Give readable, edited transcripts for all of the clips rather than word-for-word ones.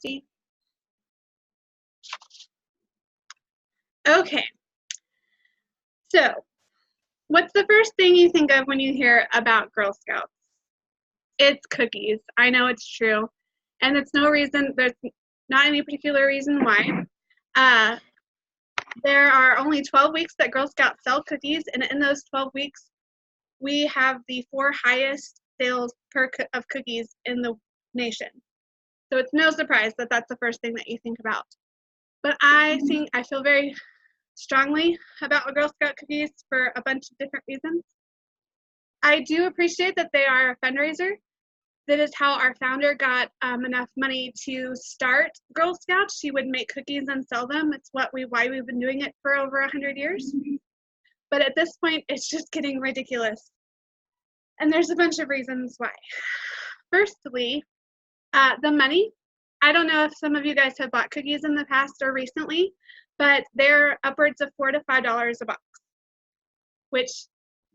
Christy. Okay. So, what's the first thing you think of when you hear about Girl Scouts? It's cookies. I know it's true. And it's no reason, there's not any particular reason why. There are only 12 weeks that Girl Scouts sell cookies, and in those 12 weeks, we have the 4 highest sales of cookies in the nation. So it's no surprise that that's the first thing that you think about. But I feel very strongly about Girl Scout cookies for a bunch of different reasons. I do appreciate that they are a fundraiser. That is how our founder got enough money to start Girl Scouts. She would make cookies and sell them. It's why we've been doing it for over 100 years. But at this point, it's just getting ridiculous. And there's a bunch of reasons why. Firstly, the money. I don't know if some of you guys have bought cookies in the past or recently, but they're upwards of $4 to $5 a box, which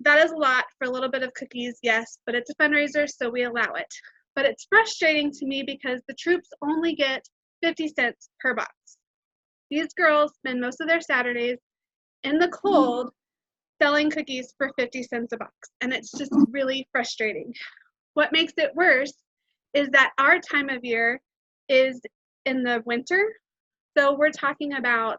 that is a lot for a little bit of cookies, yes, but it's a fundraiser, so we allow it. But it's frustrating to me because the troops only get 50 cents per box. These girls spend most of their Saturdays in the cold selling cookies for 50 cents a box, and it's just really frustrating. What makes it worse is that our time of year is in the winter, so we're talking about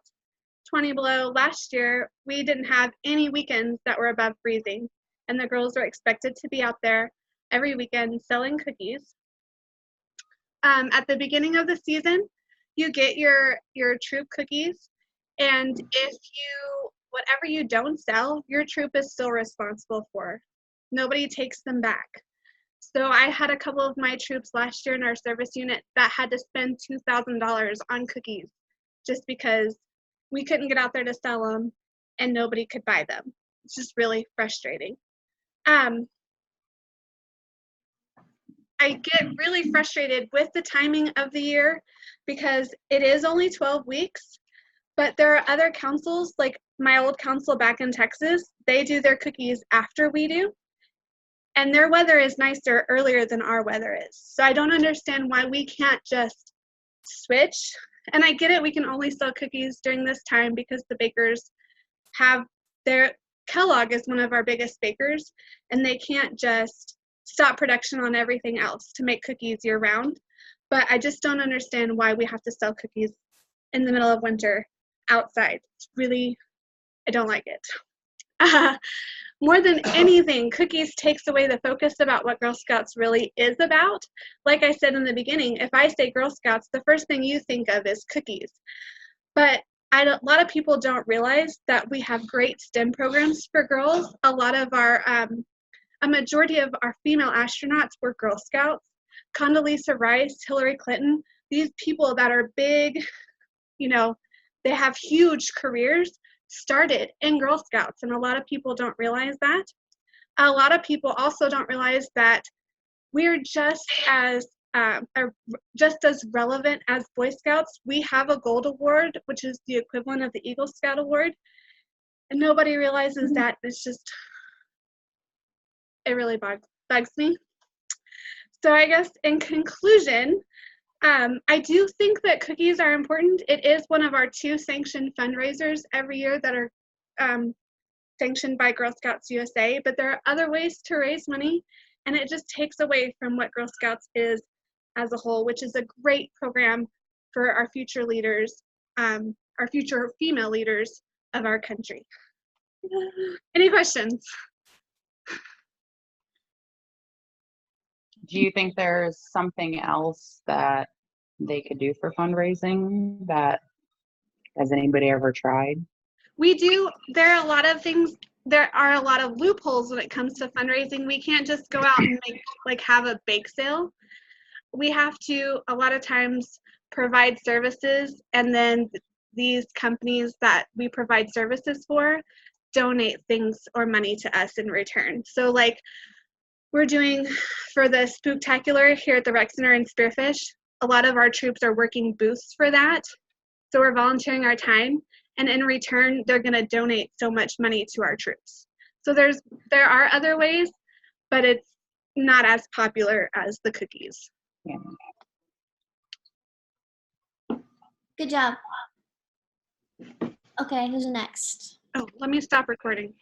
20 below. Last year, we didn't have any weekends that were above freezing, and the girls were expected to be out there every weekend selling cookies. At the beginning of the season, you get your troop cookies, and whatever you don't sell, your troop is still responsible for. Nobody takes them back. So I had a couple of my troops last year in our service unit that had to spend $2,000 on cookies just because we couldn't get out there to sell them and nobody could buy them. It's just really frustrating. I get really frustrated with the timing of the year because it is only 12 weeks, but there are other councils, like my old council back in Texas, they do their cookies after we do, and their weather is nicer earlier than our weather is. So I don't understand why we can't just switch. And I get it, we can only sell cookies during this time because the bakers have Kellogg is one of our biggest bakers, and they can't just stop production on everything else to make cookies year round. But I just don't understand why we have to sell cookies in the middle of winter outside. It's really, I don't like it. More than anything, cookies takes away the focus about what Girl Scouts really is about. Like I said in the beginning, if I say Girl Scouts, the first thing you think of is cookies. But a lot of people don't realize that we have great STEM programs for girls. A majority of our female astronauts were Girl Scouts. Condoleezza Rice, Hillary Clinton, these people that are big, they have huge careers, started in Girl Scouts, and a lot of people don't realize that. A lot of people also don't realize that we're just as relevant as Boy Scouts. We have a Gold Award, which is the equivalent of the Eagle Scout Award, and nobody realizes that. It really bugs me. So I guess in conclusion, I do think that cookies are important. It is one of our 2 sanctioned fundraisers every year that are sanctioned by Girl Scouts USA, but there are other ways to raise money, and it just takes away from what Girl Scouts is as a whole, which is a great program for our future leaders, our future female leaders of our country. Any questions? Do you think there's something else that they could do for fundraising that has anybody ever tried? We do. There are a lot of things. There are a lot of loopholes when it comes to fundraising. We can't just go out and have a bake sale. We have to, a lot of times, provide services, and then these companies that we provide services for donate things or money to us in return. So we're doing for the Spooktacular here at the Rec Center in Spearfish, a lot of our troops are working booths for that. So we're volunteering our time, and in return, they're going to donate so much money to our troops. So there are other ways, but it's not as popular as the cookies. Yeah. Good job. Okay, who's next? Oh, let me stop recording.